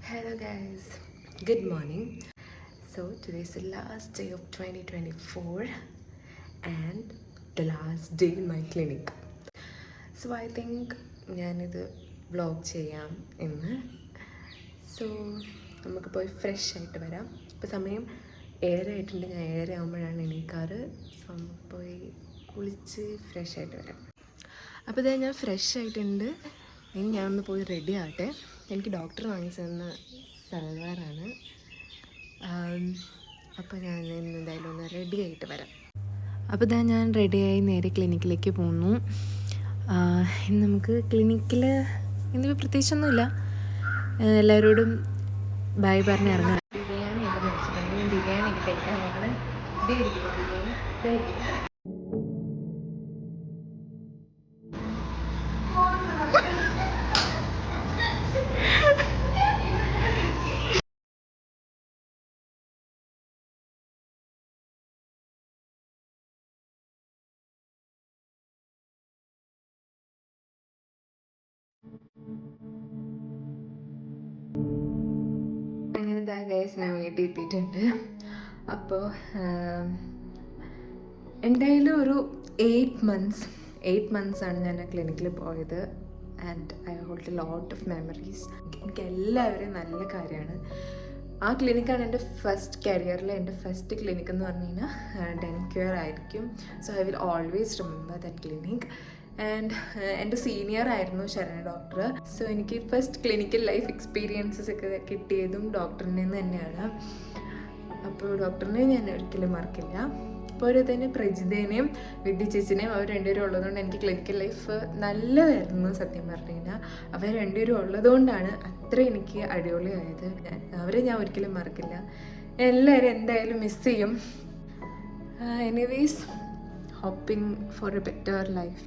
Hello guys, good morning. So today is the last day of 2024 and the last day in my clinic. So I think ഞാനിത് vlog ചെയ്യാം ഇന്ന്. So നമുക്ക് പോയി fresh ആയിട്ട് വരാം. ഇപ്പോൾ സമയം 7:30 ആയിട്ടുണ്ട്. ഞാൻ 7:30 ആകുമ്പോഴാണ് എണീക്കാറ്. സോ നമുക്ക് പോയി കുളിച്ച് ഫ്രഷ് ആയിട്ട് വരാം. അപ്പോൾ ഇതാ ഞാൻ ഫ്രഷ് ആയിട്ടുണ്ട്. ഇനി ഞാനൊന്ന് പോയി റെഡി ആകട്ടെ. എനിക്ക് ഡോക്ടർ വാങ്ങിച്ചു തന്ന സൽവാറാണ്. അപ്പോൾ ഞാൻ ഇന്ന് എന്തായാലും ഒന്ന് റെഡി ആയിട്ട് വരാം. അപ്പോൾ ഇതാ ഞാൻ റെഡിയായി നേരെ ക്ലിനിക്കിലേക്ക് പോന്നു. ഇന്ന് നമുക്ക് ക്ലിനിക്കിൽ ഇന്നിപ്പോൾ പ്രത്യേകിച്ചൊന്നുമില്ല. എല്ലാവരോടും ബൈ പറഞ്ഞ് ഇറങ്ങാം. ബിരിയാണി ഒക്കെ മേടിച്ചിട്ടുണ്ട്. ബിരിയാണി ഒക്കെ കഴിക്കാൻ ഞങ്ങൾ അങ്ങനെ ഗൈസ് ഞാൻ വീട്ടിൽ എത്തിയിട്ടുണ്ട്. അപ്പോൾ എന്തായാലും ഒരു 8 months ഞാൻ ക്ലിനിക്കിൽ പോയത്. And I hold a lot of memories. എനിക്ക് എല്ലാവരെയും നല്ല കാര്യമാണ്. ആ ക്ലിനിക്കാണ് എൻ്റെ ഫസ്റ്റ് കരിയറിൽ എൻ്റെ ഫസ്റ്റ് ക്ലിനിക്ക് എന്ന് പറഞ്ഞു കഴിഞ്ഞാൽ ഡെൻക്യൂർ ആയിരിക്കും. So I will always remember that clinic. And എൻ്റെ സീനിയർ ആയിരുന്നു ശരണ ഡോക്ടർ. സോ എനിക്ക് ഫസ്റ്റ് ക്ലിനിക്കൽ ലൈഫ് എക്സ്പീരിയൻസസ് ഒക്കെ കിട്ടിയതും ഡോക്ടറിൽ നിന്ന് തന്നെയാണ്. അപ്പോൾ ഡോക്ടറിനെ ഞാൻ ഒരിക്കലും മറക്കില്ല. അപ്പോൾ തന്നെ പ്രജിതേനെയും വിദ്യ ചേച്ചിനെയും അവർ രണ്ടുപേരും ഉള്ളതുകൊണ്ട് എനിക്ക് ക്ലിനിക്കൽ ലൈഫ് നല്ലതായിരുന്നു. സത്യം പറഞ്ഞു കഴിഞ്ഞാൽ അവർ രണ്ടുപേരും ഉള്ളതുകൊണ്ടാണ് അത്ര എനിക്ക് അടിപൊളിയായത്. അവരെ ഞാൻ ഒരിക്കലും മറക്കില്ല. എല്ലാവരും എന്തായാലും മിസ് ചെയ്യും. Anyways hoping for a better life.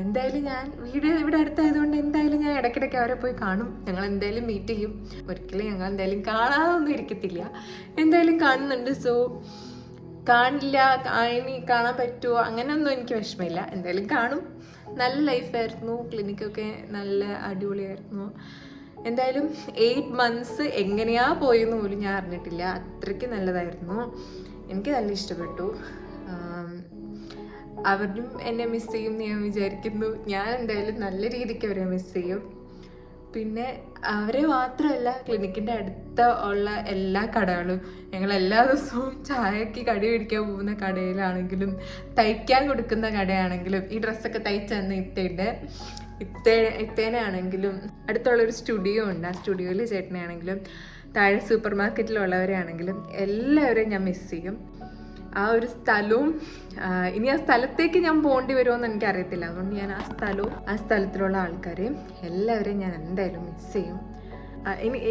എന്തായാലും ഞാൻ വീട് ഇവിടെ അടുത്തായതുകൊണ്ട് എന്തായാലും ഞാൻ ഇടയ്ക്കിടയ്ക്ക് അവരെ പോയി കാണും. ഞങ്ങൾ എന്തായാലും മീറ്റ് ചെയ്യും. ഒരിക്കലും ഞങ്ങൾ എന്തായാലും കാണാതൊന്നും ഇരിക്കത്തില്ല. എന്തായാലും കാണുന്നുണ്ട്. സോ കാണില്ല, ഇനി കാണാൻ പറ്റുമോ അങ്ങനെയൊന്നും എനിക്ക് വിഷമമില്ല. എന്തായാലും കാണും. നല്ല ലൈഫായിരുന്നു. ക്ലിനിക്കൊക്കെ നല്ല അടിപൊളിയായിരുന്നു. എന്തായാലും 8 months എങ്ങനെയാ പോയെന്ന് പോലും ഞാൻ അറിഞ്ഞിട്ടില്ല. അത്രയ്ക്ക് നല്ലതായിരുന്നു. എനിക്ക് നല്ല ഇഷ്ടപ്പെട്ടു. അവരും എന്നെ മിസ് ചെയ്യും എന്ന് ഞാൻ വിചാരിക്കുന്നു. ഞാൻ എന്തായാലും നല്ല രീതിക്ക് അവരെ മിസ് ചെയ്യും. പിന്നെ അവരെ മാത്രമല്ല, ക്ലിനിക്കിൻ്റെ അടുത്ത ഉള്ള എല്ലാ കടകളും, ഞങ്ങൾ എല്ലാ ദിവസവും ചായക്ക് കടി മേടിക്കാൻ പോകുന്ന കടയിലാണെങ്കിലും തയ്ക്കാൻ കൊടുക്കുന്ന കടയാണെങ്കിലും ഈ ഡ്രസ്സൊക്കെ തയ്ച്ച് തന്ന ഇത്തേനാണെങ്കിലും അടുത്തുള്ളൊരു സ്റ്റുഡിയോ ഉണ്ട്. ആ സ്റ്റുഡിയോയിൽ ചേട്ടനാണെങ്കിലും താഴെ സൂപ്പർ മാർക്കറ്റിലുള്ളവരെ ആണെങ്കിലും എല്ലാവരെയും ഞാൻ മിസ് ചെയ്യും. ആ ഒരു സ്ഥലവും ഇനി ആ സ്ഥലത്തേക്ക് ഞാൻ പോകേണ്ടി വരുമോയെന്ന് എനിക്കറിയത്തില്ല. അതുകൊണ്ട് ഞാൻ ആ സ്ഥലത്തിലുള്ള ആൾക്കാരെയും എല്ലാവരെയും ഞാൻ എന്തായാലും മിസ് ചെയ്യും.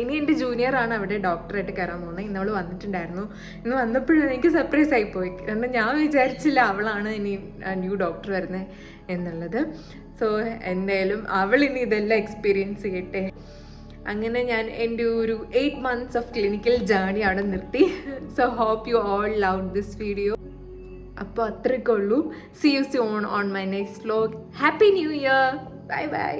ഇനി എൻ്റെ ജൂനിയറാണ് അവിടെ ഡോക്ടറായിട്ട് കയറാൻ പോകുന്നത്. ഇന്ന് അവൾ വന്നിട്ടുണ്ടായിരുന്നു. ഇന്ന് വന്നപ്പോഴും എനിക്ക് സർപ്രൈസ് ആയിപ്പോയി. കാരണം ഞാൻ വിചാരിച്ചില്ല അവളാണ് ഇനി ന്യൂ ഡോക്ടർ വരുന്നത് എന്നുള്ളത്. സോ എന്തായാലും അവൾ ഇനി ഇതെല്ലാം എക്സ്പീരിയൻസ് ചെയ്യട്ടെ. അങ്ങനെ ഞാൻ എൻ്റെ ഒരു 8 months ഓഫ് ക്ലിനിക്കൽ ജേർണി അവിടെ നിർത്തി. So hope you all love this video. അപ്പോൾ അത്രയൊക്കെ ഉള്ളൂ. See you soon on my next vlog. Happy new year. Bye by.